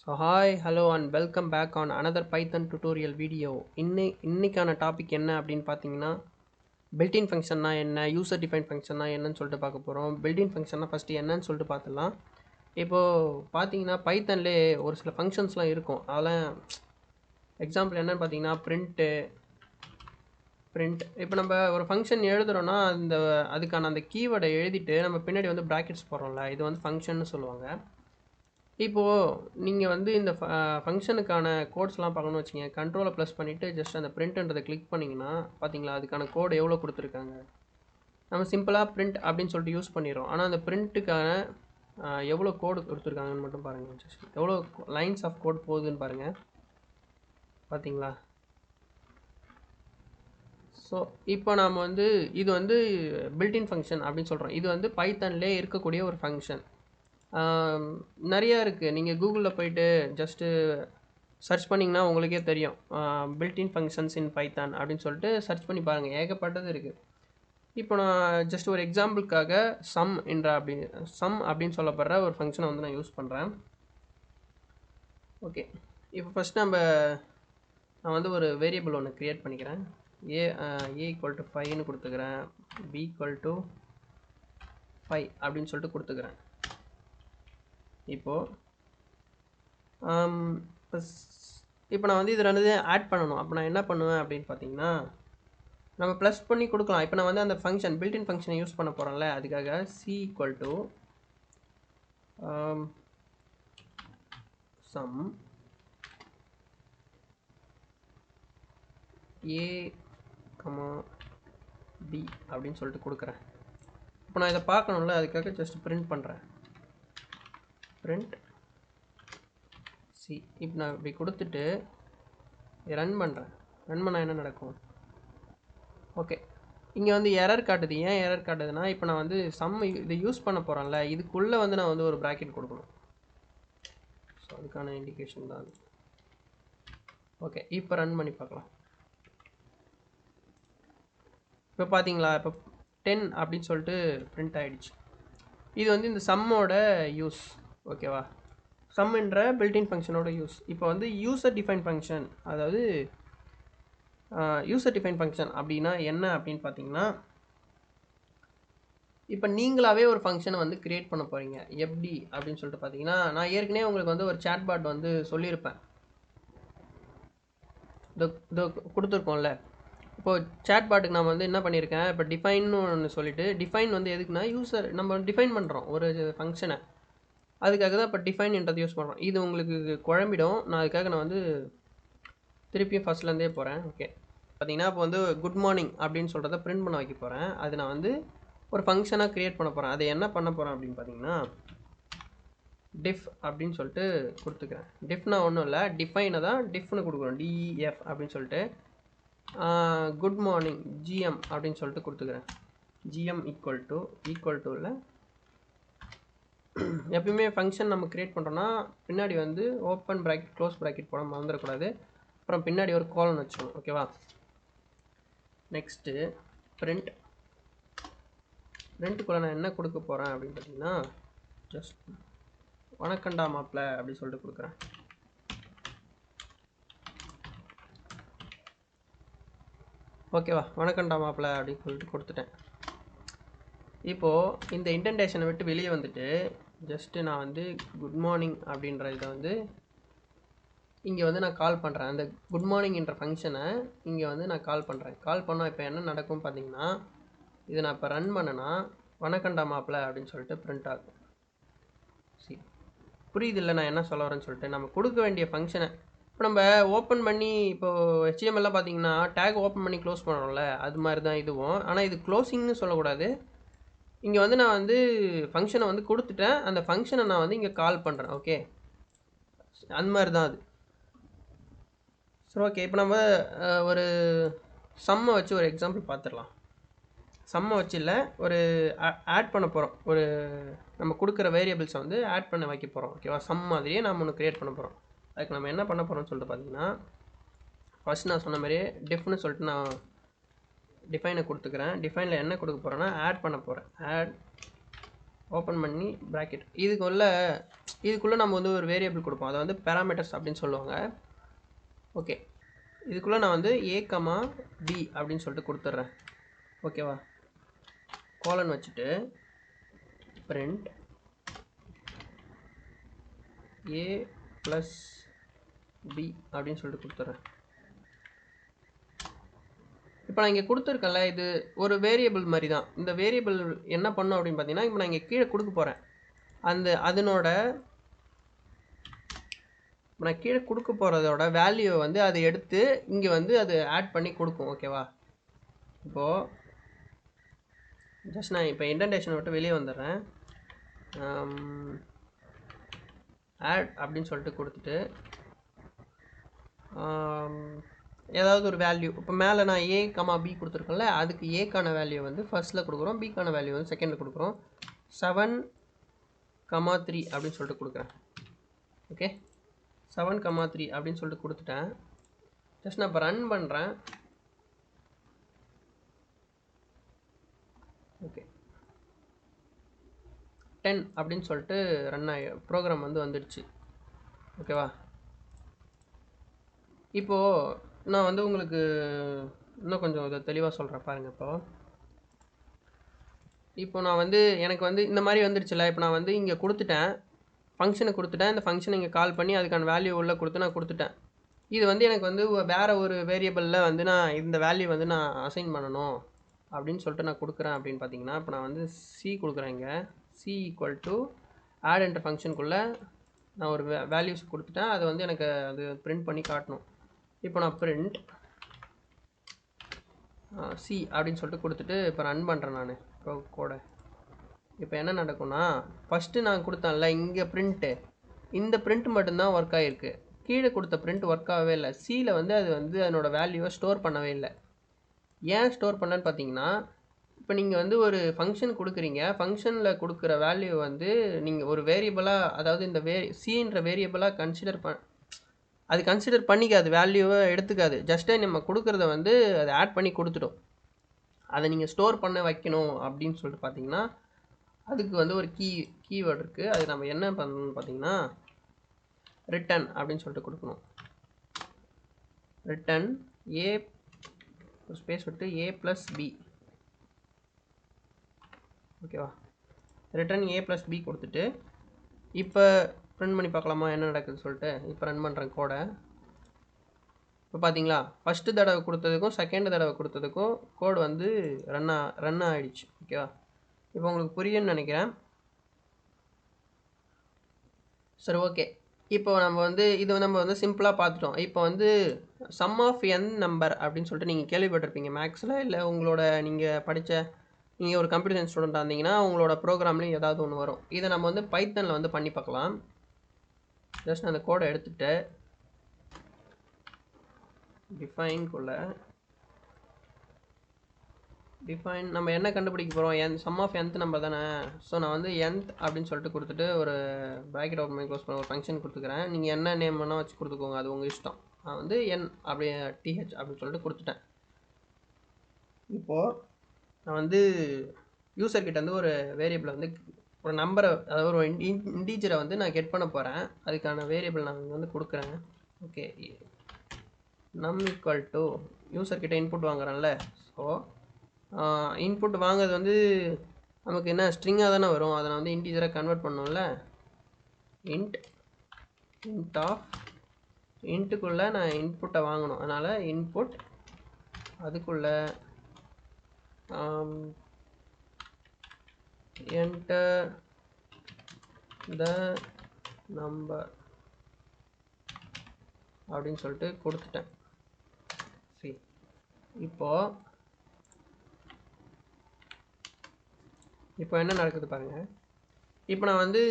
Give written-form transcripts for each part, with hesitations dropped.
So hi, hello and welcome back on another Python tutorial video. இன்னைக்கான topic என்ன அப்படின்னு பார்த்தீங்கன்னா built-in ஃபங்க்ஷன்னா என்ன, யூசர் டிஃபைன் ஃபங்க்ஷன்னா என்னன்னு சொல்லிட்டு பார்க்க போகிறோம். built-in ஃபங்க்ஷன்னா ஃபஸ்ட்டு என்னன்னு சொல்லிட்டு பார்த்துடலாம். இப்போது பார்த்தீங்கன்னா பைத்தன்லேயே ஒரு சில ஃபங்க்ஷன்ஸ்லாம் இருக்கும். அதெல்லாம் எக்ஸாம்பிள் என்னன்னு பார்த்தீங்கன்னா பிரிண்ட். இப்போ நம்ம ஒரு ஃபங்க்ஷன் எழுதுகிறோன்னா அதுக்கான அந்த கீவேர்டை எழுதிட்டு நம்ம பின்னாடி வந்து ப்ராக்கெட்ஸ் போடுறோம்ல, இது வந்து ஃபங்க்ஷன்னு சொல்லுவாங்க. இப்போது நீங்கள் வந்து இந்த ஃபங்க்ஷனுக்கான கோட்ஸ்லாம் பார்க்கணும்னு வச்சுங்க, கண்ட்ரோலை ப்ளஸ் பண்ணிவிட்டு ஜஸ்ட் அந்த பிரிண்ட்ன்றதை கிளிக் பண்ணிங்கன்னா பார்த்தீங்களா அதுக்கான கோடு எவ்வளோ கொடுத்துருக்காங்க. நம்ம சிம்பிளாக பிரிண்ட் அப்படின்னு சொல்லிட்டு யூஸ் பண்ணிடுறோம். ஆனால் அந்த பிரிண்ட்டுக்கான எவ்வளோ கோடு கொடுத்துருக்காங்கன்னு மட்டும் பாருங்கள். ஜஸ்ட் எவ்வளோ லைன்ஸ் ஆஃப் கோட் போகுதுன்னு பாருங்கள். பார்த்தீங்களா? ஸோ இப்போ நாம் வந்து இது வந்து பில்ட்-இன் ஃபங்க்ஷன் அப்படின்னு சொல்கிறோம். இது வந்து பைத்தன்லேயே இருக்கக்கூடிய ஒரு ஃபங்க்ஷன். நிறையா இருக்குது. நீங்கள் கூகுளில் போயிட்டு ஜஸ்ட்டு சர்ச் பண்ணிங்கன்னா உங்களுக்கே தெரியும். பில்ட்-இன் ஃபங்க்ஷன்ஸ் இன் பைத்தான் அப்படின்னு சொல்லிட்டு சர்ச் பண்ணி பாருங்கள், ஏகப்பட்டது இருக்குது. இப்போ நான் ஜஸ்ட் ஒரு எக்ஸாம்பிளுக்காக சம் அப்படின்னு சொல்லப்படுற ஒரு ஃபங்க்ஷனை வந்து நான் யூஸ் பண்ணுறேன். ஓகே, இப்போ ஃபஸ்ட் நான் வந்து ஒரு வேரியபிள் ஒன்று க்ரியேட் பண்ணிக்கிறேன். ஏ ஈக்குவல் டு 5ன்னு கொடுத்துக்கிறேன், பி ஈக்குவல் டு 5 அப்படின்னு சொல்லிட்டு கொடுத்துக்கிறேன். இப்போது இப்போ நான் வந்து இது ரெண்டுத்தையும் ஆட் பண்ணணும். அப்போ நான் என்ன பண்ணுவேன் அப்படின்னு பார்த்தீங்கன்னா, நம்ம ப்ளஸ் பண்ணி கொடுக்கலாம். இப்போ நான் வந்து அந்த ஃபங்க்ஷன் பில்ட்-இன் ஃபங்க்ஷனை யூஸ் பண்ண போகிறேன்ல, அதுக்காக C equal to sum A B அப்படின்னு சொல்லிட்டு கொடுக்குறேன். இப்போ நான் இதை பார்க்கணும்ல, அதுக்காக ஜஸ்ட் பிரிண்ட் பண்ணுறேன். Print C. இப்போ நான் இப்படி கொடுத்துட்டு ரன் பண்ணுறேன். ரன் பண்ணால் என்ன நடக்கும்? ஓகே, இங்கே வந்து எரர் காட்டுது. ஏன் எரர் காட்டுதுன்னா, இப்போ நான் வந்து இதை யூஸ் பண்ண போகிறேன்ல, இதுக்குள்ளே வந்து நான் வந்து ஒரு ப்ராக்கெட் கொடுக்கணும். ஸோ அதுக்கான இண்டிகேஷன் தான் அது. ஓகே, இப்போ ரன் பண்ணி பார்க்கலாம். இப்போ பார்த்தீங்களா, இப்போ 10 அப்படின்னு சொல்லிட்டு பிரிண்ட் ஆகிடுச்சு. இது வந்து இந்த சம்மோட யூஸ். ஓகேவா? சம்ன்ற பில்ட்-இன் ஃபங்க்ஷனோட யூஸ். இப்போ வந்து யூசர் டிஃபைன் ஃபங்க்ஷன், அதாவது யூசர் டிஃபைன் ஃபங்க்ஷன் அப்படின்னா என்ன அப்படின்னு பார்த்தீங்கன்னா, இப்போ நீங்களாவே ஒரு ஃபங்க்ஷனை வந்து க்ரியேட் பண்ண போகிறீங்க. எப்படி அப்படின்னு சொல்லிட்டு பார்த்தீங்கன்னா, நான் ஏற்கனவே உங்களுக்கு வந்து ஒரு சாட்பாட் வந்து சொல்லியிருப்பேன். இதோ கொடுத்துருக்கோம்ல. இப்போது சாட்பாட்டுக்கு நான் வந்து என்ன பண்ணியிருக்கேன், இப்போ டிஃபைன்னு ஒன்று சொல்லிவிட்டு, டிஃபைன் வந்து எதுக்குன்னா நம்ம டிஃபைன் பண்ணுறோம் ஒரு ஃபங்க்ஷனை. அதுக்காக தான் இப்போ டிஃபைன்ன்றதை யூஸ் பண்ணுறோம். இது உங்களுக்கு குழம்பிடும். நான் அதுக்காக நான் வந்து திருப்பியும் ஃபஸ்ட்லேருந்தே போகிறேன். ஓகே, பார்த்தீங்கன்னா இப்போ வந்து குட் மார்னிங் அப்படின்னு சொல்கிறத பிரிண்ட் பண்ண வைக்க போகிறேன். அது நான் வந்து ஒரு ஃபங்க்ஷனாக க்ரியேட் பண்ண போகிறேன். அதை என்ன பண்ண போகிறேன் அப்படின்னு பார்த்தீங்கன்னா, டிஃப் அப்படின்னு சொல்லிட்டு கொடுத்துக்கிறேன். டிஃப்னா ஒன்றும் இல்லை, டிஃபைனை தான் டிஃப்னு கொடுக்குறோம். டிஇஎஃப் அப்படின்னு சொல்லிட்டு குட் மார்னிங் ஜிஎம் அப்படின்னு சொல்லிட்டு கொடுத்துக்கிறேன். ஜிஎம் ஈக்குவல் டு இல்லை, எப்பயுமே ஃபங்க்ஷன் நம்ம க்ரியேட் பண்ணுறோன்னா பின்னாடி வந்து ஓப்பன் ப்ராக்கெட் க்ளோஸ் ப்ராக்கெட் போட மறந்துடக்கூடாது. அப்புறம் பின்னாடி ஒரு கோலன் வச்சுக்கணும். ஓகேவா? நெக்ஸ்ட்டு பிரிண்ட்டுக்குள்ளே நான் என்ன கொடுக்க போகிறேன் அப்படின்னு பார்த்தீங்கன்னா, ஜஸ்ட் வணக்கண்டா மாப்பிள்ள அப்படின்னு சொல்லிட்டு கொடுக்குறேன். ஓகேவா? வணக்கண்டா மாப்பிள்ள அப்படின்னு சொல்லிட்டு கொடுத்துட்டேன். இப்போது இந்த இன்டென்டேஷனை விட்டு வெளியே வந்துட்டு ஜஸ்ட்டு நான் வந்து குட் மார்னிங் அப்படின்ற இதை வந்து இங்கே வந்து நான் கால் பண்ணுறேன். அந்த குட் மார்னிங்ன்ற ஃபங்க்ஷனை இங்கே வந்து நான் கால் பண்ணுறேன். கால் பண்ணால் இப்போ என்ன நடக்கும் பார்த்தீங்கன்னா, இதை நான் இப்போ ரன் பண்ணேன்னா வணக்கண்டா மாப்பிள்ள அப்படின்னு சொல்லிட்டு பிரிண்ட் ஆகும். சரி, புரியுது இல்லை நான் என்ன சொல்ல வரேன்னு சொல்லிட்டு? நம்ம கொடுக்க வேண்டிய ஃபங்க்ஷனை இப்போ நம்ம ஓப்பன் பண்ணி, இப்போது HTML பார்த்தீங்கன்னா டேக் ஓப்பன் பண்ணி க்ளோஸ் பண்ணுறோம்ல, அது மாதிரி தான் இதுவும். ஆனால் இது க்ளோசிங்னு சொல்லக்கூடாது. இங்கே வந்து நான் வந்து ஃபங்க்ஷனை வந்து கொடுத்துட்டேன். அந்த ஃபங்க்ஷனை நான் வந்து இங்கே கால் பண்ணுறேன். ஓகே, அந்த மாதிரி தான் அது. சரி, ஓகே, இப்போ நம்ம ஒரு சம்மை வச்சு ஒரு எக்ஸாம்பிள் பார்த்துடலாம். சம்மை வச்சு இல்லை, ஒரு ஆட் பண்ண போகிறோம். ஒரு நம்ம கொடுக்குற வேரியபிள்ஸை வந்து ஆட் பண்ண வைக்க போகிறோம். ஓகேவா? சம் மாதிரியே நம்ம ஒன்று க்ரியேட் பண்ண போகிறோம். அதுக்கு நம்ம என்ன பண்ண போகிறோம்னு சொல்லிட்டு பார்த்தீங்கன்னா, ஃபஸ்ட் நான் சொன்ன மாதிரியே டிஃப்னு சொல்லிட்டு நான் டிஃபைனை கொடுத்துக்கிறேன். டிஃபைனில் என்ன கொடுக்க போகிறேன்னா ஆட் பண்ண போகிறேன். ஆட் ஓப்பன் பண்ணி ப்ராக்கெட் இதுக்குள்ளே நம்ம வந்து ஒரு வேரியபிள் கொடுப்போம், அதை வந்து பேராமீட்டர்ஸ் அப்படின்னு சொல்லுவாங்க. ஓகே, இதுக்குள்ளே நான் வந்து a, b அப்படின்னு சொல்லிட்டு கொடுத்துட்றேன். ஓகேவா, கோலன் வச்சுட்டு print a + b அப்படின்னு சொல்லிட்டு கொடுத்துட்றேன். இப்போ நான் இங்கே கொடுத்துருக்கேன்ல, இது ஒரு வேரியபிள் மாதிரி தான். இந்த வேரியபிள் என்ன பண்ணும் அப்படின்னு பார்த்தீங்கன்னா, இப்போ நான் இங்கே கீழே கொடுக்க போகிறேன். நான் கீழே கொடுக்க போகிறதோட வேல்யூவை வந்து அதை எடுத்து இங்கே வந்து அது ஆட் பண்ணி கொடுக்கும். ஓகேவா, இப்போது ஜஸ்ட் நான் இப்போ இன்டென்டேஷன் விட்டு வெளியே வந்துடுறேன். ஆட் அப்படின்னு சொல்லிட்டு கொடுத்துட்டு ஏதாவது ஒரு வேல்யூ, இப்போ மேலே நான் a, b கொடுத்துருக்கேன்ல, அதுக்கு ஏக்கான வேல்யூ வந்து ஃபர்ஸ்ட்டில் கொடுக்குறோம், பிக்கான வேல்யூ வந்து செகண்டில் கொடுக்குறோம். 7, 3 அப்படின்னு சொல்லிட்டு கொடுக்குறேன். ஓகே, 7, 3 அப்படின்னு சொல்லிட்டு கொடுத்துட்டேன். ஜஸ்ட் நான் இப்போ ரன் பண்ணுறேன். ஓகே, 10 அப்படின்னு சொல்லிட்டு ரன் ஆகி ப்ரோக்ராம் வந்து வந்துடுச்சு. ஓகேவா, இப்போது நான் வந்து உங்களுக்கு இன்னும் கொஞ்சம் இதை தெளிவாக சொல்கிறேன் பாருங்கள். இப்போ நான் வந்து எனக்கு வந்து இந்த மாதிரி வந்துடுச்சுல, இப்போ நான் வந்து இங்கே கொடுத்துட்டேன், ஃபங்க்ஷனை கொடுத்துட்டேன். இந்த ஃபங்க்ஷனை இங்கே கால் பண்ணி அதுக்கான வேல்யூ உள்ளே கொடுத்து நான் கொடுத்துட்டேன். இது வந்து எனக்கு வந்து வேறு ஒரு வேரியபிளில் வந்து நான் இந்த வேல்யூ வந்து நான் அசைன் பண்ணணும் அப்படின்னு சொல்லிட்டு நான் கொடுக்குறேன். அப்படின்னு பார்த்தீங்கன்னா, இப்போ நான் வந்து சி கொடுக்குறேன். இங்கே சி = ஆட் என்ற ஃபங்க்ஷனுக்குள்ளே நான் ஒரு வேல்யூஸ் கொடுத்துட்டேன். அது வந்து எனக்கு அது பிரிண்ட் பண்ணி காட்டணும். இப்போ நான் பிரிண்ட் சி அப்படின்னு சொல்லிட்டு கொடுத்துட்டு இப்போ ரன் பண்ணுறேன் நான் கோடை. இப்போ என்ன நடக்கும்னா, ஃபஸ்ட்டு நான் கொடுத்தேன்ல இங்கே பிரிண்ட்டு, இந்த பிரிண்ட் மட்டும்தான் ஒர்க் ஆகிருக்கு. கீழே கொடுத்த பிரிண்ட் ஒர்க் ஆகவே இல்லை. சியில் வந்து அது வந்து அதனோட வேல்யூவை ஸ்டோர் பண்ணவே இல்லை. ஏன் ஸ்டோர் பண்ணலன்னு பார்த்தீங்கன்னா, இப்போ நீங்கள் வந்து ஒரு ஃபங்க்ஷன் கொடுக்குறீங்க, ஃபங்க்ஷனில் கொடுக்குற வேல்யூ வந்து நீங்கள் ஒரு வேரியபிளாக, அதாவது இந்த சின்ற வேரியபிளாக கன்சிடர் பண்ணிக்காது, வேல்யூவை எடுத்துக்காது. ஜஸ்ட்டே நம்ம கொடுக்குறத வந்து அதை ஆட் பண்ணி கொடுத்துட்டோம். அதை நீங்கள் ஸ்டோர் பண்ண வைக்கணும் அப்படின்னு சொல்லிட்டு பார்த்தீங்கன்னா, அதுக்கு வந்து ஒரு கீவேர்டு இருக்குது. அது நம்ம என்ன பண்ணணும்னு பார்த்தீங்கன்னா, ரிட்டன் அப்படின்னு சொல்லிட்டு கொடுக்கணும். ரிட்டன் a ஸ்பேஸ் விட்டு a + b. ஓகேவா, ரிட்டன் a + b கொடுத்துட்டு இப்போ ரன் பண்ணி பார்க்கலாமா என்ன நடக்குதுன்னு சொல்லிட்டு. இப்போ ரன் பண்ணுறேன் கோடை. இப்போ பார்த்தீங்களா, ஃபஸ்ட்டு தடவை கொடுத்ததுக்கும் செகண்ட் தடவை கொடுத்ததுக்கும் கோடு வந்து ரன் ஆகிடுச்சு. ஓகேவா, இப்போ உங்களுக்கு புரியும்னு நினைக்கிறேன். சரி, ஓகே. இப்போ நம்ம வந்து சிம்பிளாக பார்த்துட்டோம். இப்போ வந்து சம் ஆஃப் n நம்பர் அப்படின்னு சொல்லிட்டு நீங்கள் கேள்விப்பட்டிருப்பீங்க மேக்ஸில், இல்லை உங்களோட நீங்கள் ஒரு கம்ப்யூட்டர் சயின்ஸ் ஸ்டூடெண்ட்டாக இருந்தீங்கன்னா உங்களோட ப்ரோக்ராம்லேயும் ஏதாவது ஒன்று வரும். இதை நம்ம வந்து பைத்தனில் வந்து பண்ணி பார்க்கலாம். ஜஸ்ட் அந்த கோடை எடுத்துகிட்டு டிஃபைன் நம்ம என்ன கண்டுபிடிக்க போகிறோம், சம் ஆஃப் nth நம்பர் தானே. ஸோ நான் வந்து nth அப்படின்னு சொல்லிட்டு கொடுத்துட்டு ஒரு ப்ராக்கெட் ஓப்பன் பண்ணி க்ளோஸ் பண்ண ஒரு ஃபங்க்ஷன் கொடுத்துக்கிறேன். நீங்கள் என்ன நேம் வேணால் வச்சு கொடுத்துக்கோங்க, அது உங்கள் இஷ்டம். நான் வந்து n அப்படியே th அப்படின்னு சொல்லிட்டு கொடுத்துட்டேன். இப்போது நான் வந்து யூசர்கிட்ட வந்து ஒரு வேரியபிளை வந்து ஒரு நம்பரை, அதாவது ஒரு இன்டீஜரை வந்து நான் கெட் பண்ண போகிறேன். அதுக்கான வேரியபிள் நான் வந்து கொடுக்குறேன். ஓகே, நம் = யூசர்கிட்ட இன்புட் வாங்குறேன்ல. ஸோ இன்புட் வாங்குறது வந்து நமக்கு என்ன ஸ்ட்ரிங்காக தானே வரும், அதை நான் வந்து இன்டீஜராக கன்வெர்ட் பண்ணோம்ல. இன்ட் ஆஃப் இன்ட்டுக்குள்ளே நான் இன்புட்டை வாங்கணும், அதனால் இன்புட் அதுக்குள்ளே என்டர் த நம்பர் அப்படின்னு சொல்லிட்டு கொடுத்துட்டேன். சரி, இப்போ என்ன நடக்குது பாருங்கள். இப்போ நான் வந்து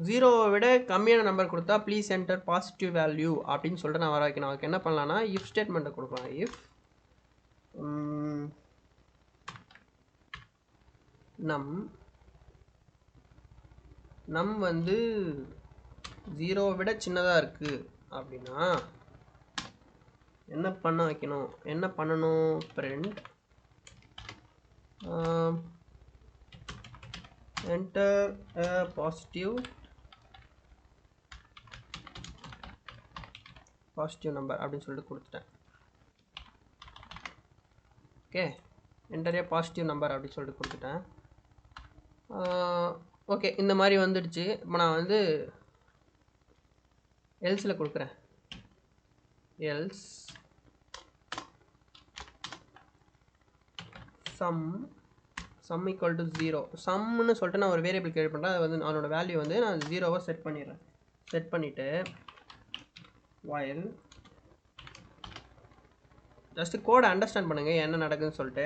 0வை விட கம்மியான நம்பர் கொடுத்தா ப்ளீஸ் என்டர் பாசிட்டிவ் வேல்யூ அப்படின்னு சொல்லிட்டு நான் வர வைக்கணும். அதுக்கு என்ன பண்ணலான்னா, இஃப் ஸ்டேட்மெண்ட்டை கொடுக்கலாம். இஃப் நம் வந்து 0வை விட சின்னதாக இருக்குது அப்படின்னா என்ன பண்ணணும், print enter a positive number அப்படின்னு சொல்லிட்டு கொடுத்துட்டேன். Okay, enter A positive number அப்படின்னு சொல்லிட்டு கொடுத்துட்டேன். ஓகே, இந்த மாதிரி வந்துடுச்சு. இப்போ நான் வந்து எல்ஸில் கொடுக்குறேன். Else some equal to 0. சம்னு சொல்லிட்டு நான் ஒரு வேரியபிள் கிரியேட் பண்ணுறேன். அது வந்து அதனோட வேல்யூ வந்து நான் 0வாக செட் பண்ணிடுறேன். செட் பண்ணிவிட்டு while ஜஸ்ட்டு கோடை அண்டர்ஸ்டாண்ட் பண்ணுங்கள் என்ன நடக்குதுன்னு சொல்லிட்டு.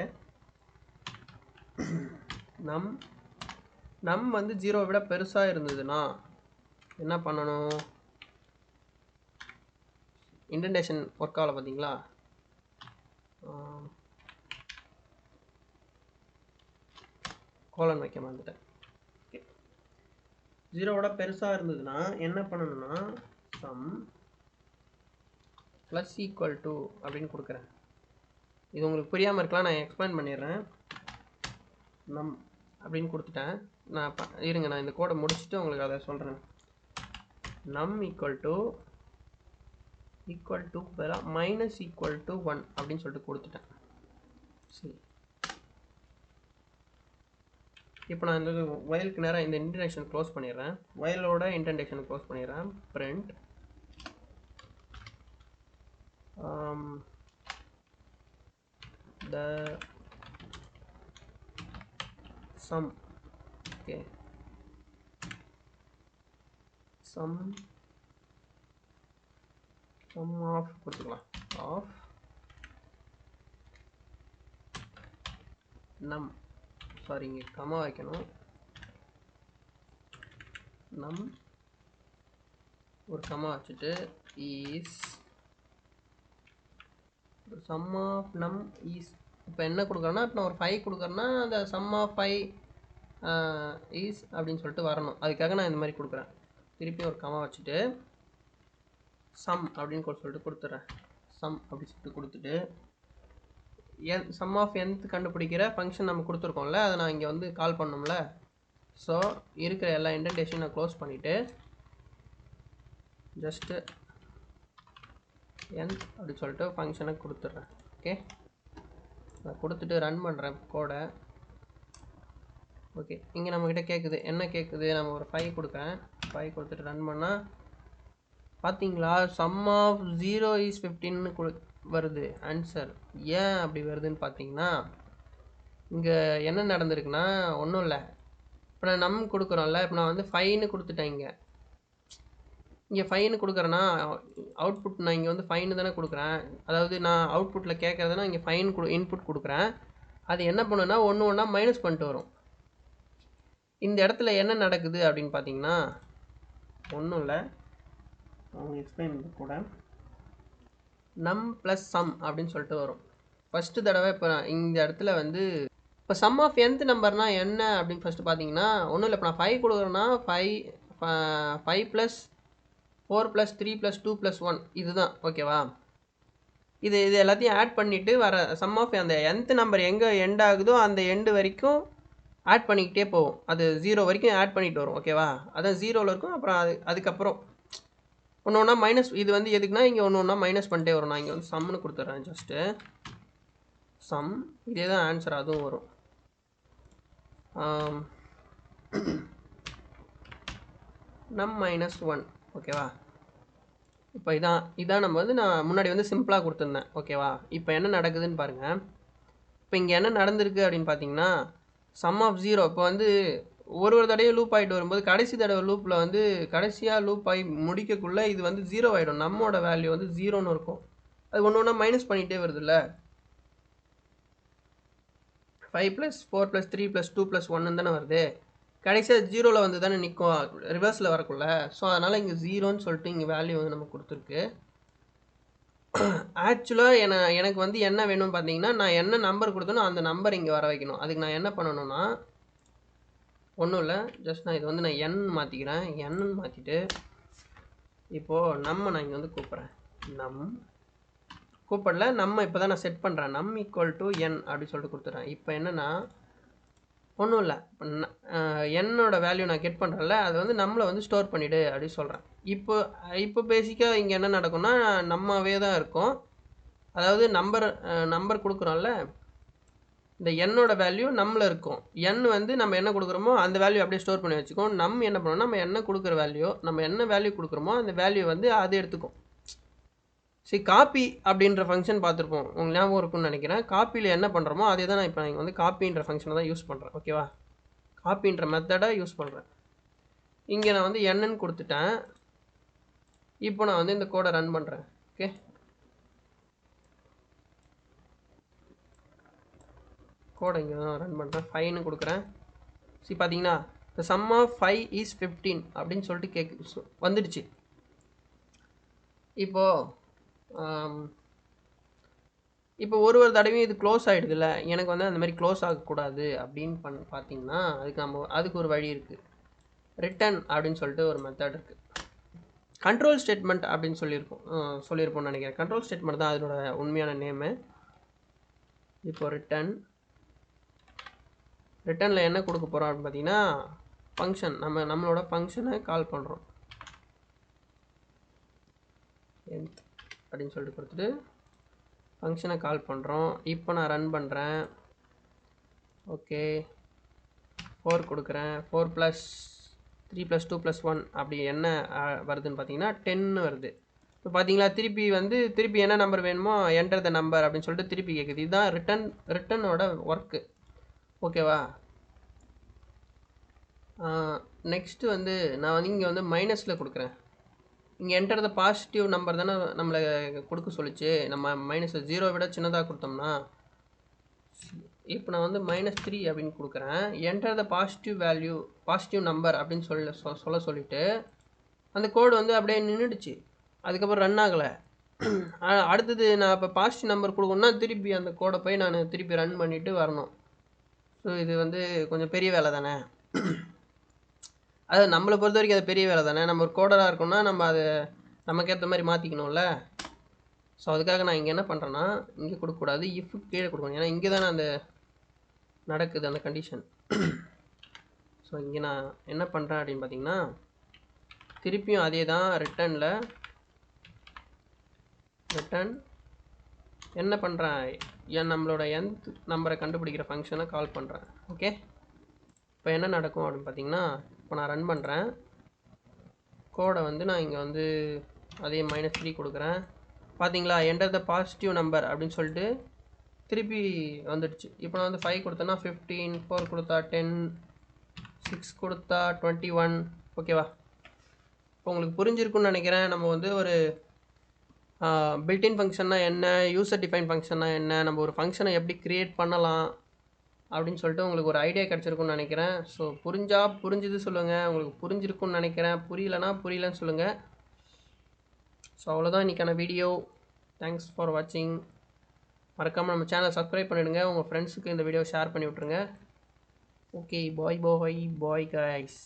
நம் வந்து 0 விட பெருசாக இருந்ததுன்னா என்ன பண்ணணும்? இன்டென்டேஷன் ஒர்க் ஆகலை பார்த்தீங்களா? கோலன் வைக்க மறந்துட்டேன். ஓகே, 0விட பெருசாக இருந்ததுன்னா என்ன பண்ணணும்னா சம் ப்ளஸ் ஈக்குவல் டு அப்படின்னு கொடுக்குறேன். இது உங்களுக்கு புரியாமல் இருக்கலாம், நான் எக்ஸ்பிளைன் பண்ணிடுறேன். நம் அப்படின்னு கொடுத்துட்டேன். நான் இருங்க, நான் இந்த கோடை முடிச்சுட்டு உங்களுக்கு அதை சொல்கிறேன். நம் ஈக்குவல் டு பதிலாக மைனஸ் ஈக்குவல் டு 1 அப்படின்னு சொல்லிட்டு கொடுத்துட்டேன். சரி, இப்போ நான் இந்த வயலுக்கு நேராக இந்த இன்டென்டேஷன் க்ளோஸ் பண்ணிடுறேன். வயலோட இன்டென்டேஷன் க்ளோஸ் பண்ணிடுறேன். Print the sum. Okay, sum of கொடுத்துக்கலாம். of num, சாரி இங்கே கமா வைக்கணும். நம் ஒரு கமா வச்சுட்டு is sum of num is. இப்போ என்ன கொடுக்குறேன்னா, இப்போ நான் ஒரு 5 கொடுக்குறேன்னா அந்த sum of 5 is அப்படின்னு சொல்லிட்டு வரணும். அதுக்காக நான் இந்த மாதிரி கொடுக்குறேன். திருப்பி ஒரு கமா வச்சுட்டு சம் அப்படின்னு சொல்லிட்டு கொடுத்துட்றேன். சம் அப்படின்னு சொல்லிட்டு கொடுத்துட்டு சம் ஆஃப் nth கண்டுபிடிக்கிற ஃபங்க்ஷன் நம்ம கொடுத்துருக்கோம்ல, அதை நான் இங்கே வந்து கால் பண்ணோம்ல. ஸோ இருக்கிற எல்லா இன்டென்டேஷன் நான் க்ளோஸ் பண்ணிவிட்டு ஜஸ்ட்டு n அப்படின்னு சொல்லிட்டு ஃபங்க்ஷனை கொடுத்துட்றேன். ஓகே, நான் கொடுத்துட்டு ரன் பண்ணுறேன் கோடை. ஓகே, இங்கே நம்மக்கிட்ட கேட்குது, என்ன கேட்குது? நம்ம ஒரு 5 கொடுக்குறேன். 5 கொடுத்துட்டு ரன் பண்ணால் பார்த்தீங்களா, சம் ஆஃப் 0 is 15 வருது ஆன்சர். ஏன் அப்படி வருதுன்னு பார்த்தீங்கன்னா, இங்கே என்ன நடந்திருக்குன்னா ஒன்றும் இல்லை. இப்போ நான் நம் கொடுக்குறோம்ல, இப்போ நான் வந்து 5ன்னு கொடுத்துட்டேன். இங்கே 5ன்னு கொடுக்குறேன்னா அவுட்புட் நான் இங்கே வந்து 5ன்னு தானே கொடுக்குறேன். அதாவது நான் அவுட்புட்டில் கேட்குறதுனா இங்கே 5 இன்புட் கொடுக்குறேன். அது என்ன பண்ணுன்னா ஒன்று ஒன்றா மைனஸ் பண்ணிட்டு வரும். இந்த இடத்துல என்ன நடக்குது அப்படின்னு பார்த்தீங்கன்னா ஒன்றும் இல்லை, அவங்க எக்ஸ்பிளைன் கூட நம் ப்ளஸ் சம் அப்படின்னு சொல்லிட்டு வரும். ஃபஸ்ட்டு தடவை இப்போ இந்த இடத்துல வந்து இப்போ சம் ஆஃப் nth நம்பர்னால் என்ன அப்படின்னு ஃபஸ்ட்டு பார்த்தீங்கன்னா ஒன்றும் இல்லை. இப்போ நான் 5 கொடுக்குறேன்னா 5 + 4 + 3 + 2 + 1 இதுதான். ஓகேவா? இது எல்லாத்தையும் ஆட் பண்ணிவிட்டு வர சம் ஆஃப் அந்த nth நம்பர் எங்கே எண்ட் ஆகுதோ அந்த எண்டு வரைக்கும் ஆட் பண்ணிக்கிட்டே போகும். அது 0 வரைக்கும் ஆட் பண்ணிட்டு வரும். ஓகேவா? அதான் 0ல் இருக்கும். அப்புறம் அதுக்கப்புறம் ஒன்று ஒன்றா மைனஸ். இது வந்து எதுக்குன்னா இங்கே ஒன்று ஒன்றா மைனஸ் பண்ணிட்டே வரும். நான் இங்கே வந்து சம்னு கொடுத்துட்றேன். ஜஸ்ட்டு சம், இதே தான் ஆன்சர், அதுவும் வரும். நம் -1. ஓகேவா? இப்போ இதான் நம்ம வந்து நான் முன்னாடி வந்து சிம்பிளாக கொடுத்துருந்தேன். ஓகேவா? இப்போ என்ன நடக்குதுன்னு பாருங்கள். இப்போ இங்கே என்ன நடந்திருக்கு அப்படின்னு பார்த்தீங்கன்னா சம் ஆஃப் 0 இப்போ வந்து ஒரு தடவை லூப் ஆகிட்டு வரும்போது கடைசி தடவை லூப்பில் வந்து கடைசியாக லூப் ஆகி முடிக்கக்குள்ளே இது வந்து 0 ஆகிடும். நம்மோட வேல்யூ வந்து 0ன்னு இருக்கும். அது ஒன்று ஒன்றா மைனஸ் பண்ணிகிட்டே வருதுல்ல. 5 + 4 + 3 + 2 + 1 தானே வருது. கடைசியாக 0ல் வந்து தானே நிற்கும், ரிவர்ஸில் வரக்குள்ள. ஸோ அதனால் இங்கே 0ன்னு சொல்லிட்டு இங்கே வேல்யூ வந்து நம்ம கொடுத்துருக்கு. ஆக்சுவலாக எனக்கு வந்து என்ன வேணும்னு பார்த்தீங்கன்னா நான் என்ன நம்பர் கொடுத்தனோ அந்த நம்பர் இங்கே வர வைக்கணும். அதுக்கு நான் என்ன பண்ணணும்னா ஒன்றும் இல்லை, ஜஸ்ட் நான் இது வந்து நான் n மாற்றிக்கிறேன். n மாற்றிட்டு இப்போது நான் இங்கே வந்து கூப்பிட்றேன். கூப்பிடல, இப்போ தான் நான் செட் பண்ணுறேன். நம் = n அப்படின்னு சொல்லிட்டு கொடுத்துட்றேன். இப்போ என்னென்னா ஒன்றும் இல்லை. இப்போ என்னோட வேல்யூ நான் கெட் பண்ணுறேன்ல, அதை வந்து நம்மளை வந்து ஸ்டோர் பண்ணிவிடு அப்படின்னு சொல்கிறேன். இப்போ பேசிக்காக இங்கே என்ன நடக்கும்னா நம்மவே தான் இருக்கும். அதாவது நம்பர் கொடுக்குறோம்ல, இந்த என்னோட வேல்யூ நம்மள இருக்கும். என் வந்து நம்ம என்ன கொடுக்குறோமோ அந்த வேல்யூ அப்படியே ஸ்டோர் பண்ணி வச்சுக்கோம். நம்ம என்ன பண்ணோம்னா நம்ம என்ன கொடுக்குற வேல்யூ, நம்ம என்ன வேல்யூ கொடுக்குறோமோ அந்த வேல்யூ வந்து அது எடுத்துக்கும். சரி, காப்பி அப்படின்ற ஃபங்க்ஷன் பார்த்துருப்போம், உங்களுக்கு ஞாபகம் இருக்கும்னு நினைக்கிறேன். காப்பியில் என்ன பண்ணுறோமோ அதே தான் நான் இப்போ நீங்கள் வந்து காப்பின்ற ஃபங்க்ஷனை தான் யூஸ் பண்ணுறேன். ஓகேவா, காப்பின்ற மெத்தடை யூஸ் பண்ணுறேன். இங்கே நான் வந்து என்னன்னு கொடுத்துட்டேன். இப்போ நான் வந்து இந்த கோடை ரன் பண்ணுறேன். ஓகே, கோடை இங்கே தான் ரன் பண்ணுறேன். 5ன்னு கொடுக்குறேன். சரி, பார்த்தீங்கன்னா the sum of 5 is 15 அப்படின்னு சொல்லிட்டு வந்துடுச்சு. இப்போ ஒரு தடவையும் இது க்ளோஸ் ஆகிடுதுல்ல, எனக்கு வந்து அந்த மாதிரி க்ளோஸ் ஆகக்கூடாது அப்படின்னு பார்த்தீங்கன்னா அதுக்கு ஒரு வழி இருக்குது. ரிட்டர்ன் அப்படின்னு சொல்லிட்டு ஒரு மெத்தட் இருக்குது. கண்ட்ரோல் ஸ்டேட்மெண்ட் அப்படின்னு சொல்லியிருப்போம்னு நினைக்கிறேன். கண்ட்ரோல் ஸ்டேட்மெண்ட் தான் அதனோட உண்மையான நேமு. இப்போ ரிட்டர்னில் என்ன கொடுக்க போகிறோம் அப்படின்னு பார்த்தீங்கன்னா ஃபங்க்ஷன், நம்மளோட ஃபங்க்ஷனை கால் பண்ணுறோம். அப்படின்னு சொல்லிட்டு கொடுத்துட்டு ஃபங்க்ஷனை கால் பண்ணுறோம். இப்போ நான் ரன் பண்ணுறேன். ஓகே, 4 கொடுக்குறேன். 4 + 3 + 2 + 1 அப்படி என்ன வருதுன்னு பார்த்தீங்கன்னா 10 வருது. இப்போ பார்த்தீங்களா, திருப்பி என்ன நம்பர் வேணுமோ என்டர் த நம்பர் அப்படின்னு சொல்லிட்டு திருப்பி கேட்குது. இதுதான் ரிட்டர்னோட ஒர்க்கு. ஓகேவா, நெக்ஸ்ட்டு வந்து நான் வந்து இங்கே வந்து மைனஸில் கொடுக்குறேன். இங்கே என்டர் த பாசிட்டிவ் நம்பர் தானே நம்மளை கொடுக்க சொல்லிச்சு. நம்ம -0 விட சின்னதாக கொடுத்தோம்னா, இப்போ நான் வந்து -3 அப்படின்னு கொடுக்குறேன். என்டர் த பாசிட்டிவ் நம்பர் அப்படின்னு சொல்லிட்டு அந்த கோடு வந்து அப்படியே நின்றுடுச்சு. அதுக்கப்புறம் ரன் ஆகலை. அடுத்தது நான் இப்போ பாசிட்டிவ் நம்பர் கொடுக்கணுன்னா திருப்பி அந்த கோடை போய் நான் திருப்பி ரன் பண்ணிவிட்டு வரணும். ஸோ இது வந்து கொஞ்சம் பெரிய வேலை தானே. அது நம்மளை பொறுத்த வரைக்கும் அது பெரிய வேலை தானே. நம்ம ஒரு கோடராக இருக்கோம்னா நம்ம அதை நமக்கு ஏற்ற மாதிரி மாற்றிக்கணும்ல. ஸோ அதுக்காக நான் இங்கே என்ன பண்ணுறேன்னா, இங்கே கொடுக்கக்கூடாது, இஃப் கீழே கொடுக்கணும். ஏன்னா இங்கே தானே அந்த நடக்குது அந்த கண்டிஷன். ஸோ இங்கே நான் என்ன பண்ணுறேன் அப்படின்னு பார்த்தீங்கன்னா, திருப்பியும் அதே தான் ரிட்டர்ன் என்ன பண்ணுறேன், நம்மளோட nth நம்பரை கண்டுபிடிக்கிற ஃபங்க்ஷனை கால் பண்ணுறேன். ஓகே, இப்போ என்ன நடக்கும் அப்படின்னு பார்த்தீங்கன்னா, இப்போ நான் ரன் பண்ணுறேன். கோடை வந்து நான் இங்கே வந்து அதே -3 கொடுக்குறேன். பார்த்தீங்களா, என்டர் த பாசிட்டிவ் நம்பர் அப்படின்னு சொல்லிட்டு திருப்பி வந்துடுச்சு. இப்போ நான் வந்து 5 கொடுத்தேன்னா 15, 4 கொடுத்தா 10, 6 கொடுத்தா 21. ஓகேவா, இப்போ உங்களுக்கு புரிஞ்சிருக்குன்னு நினைக்கிறேன். நம்ம வந்து ஒரு பில்டின் ஃபங்க்ஷன்னா என்ன, யூசர் டிஃபைன் ஃபங்க்ஷன்னா என்ன, நம்ம ஒரு ஃபங்க்ஷனை எப்படி க்ரியேட் பண்ணலாம் அப்படின்னு சொல்லிட்டு உங்களுக்கு ஒரு ஐடியா கிடச்சிருக்குன்னு நினைக்கிறேன். ஸோ புரிஞ்சுது சொல்லுங்கள். உங்களுக்கு புரிஞ்சிருக்குன்னு நினைக்கிறேன். புரியலன்னு சொல்லுங்கள். ஸோ அவ்வளோதான் இன்றைக்கான வீடியோ. தேங்க்ஸ் ஃபார் வாட்சிங். மறக்காமல் நம்ம சேனலை சப்ஸ்கிரைப் பண்ணிவிடுங்க. உங்கள் ஃப்ரெண்ட்ஸுக்கு இந்த வீடியோ ஷேர் பண்ணி விட்ருங்க. Okay, bye guys.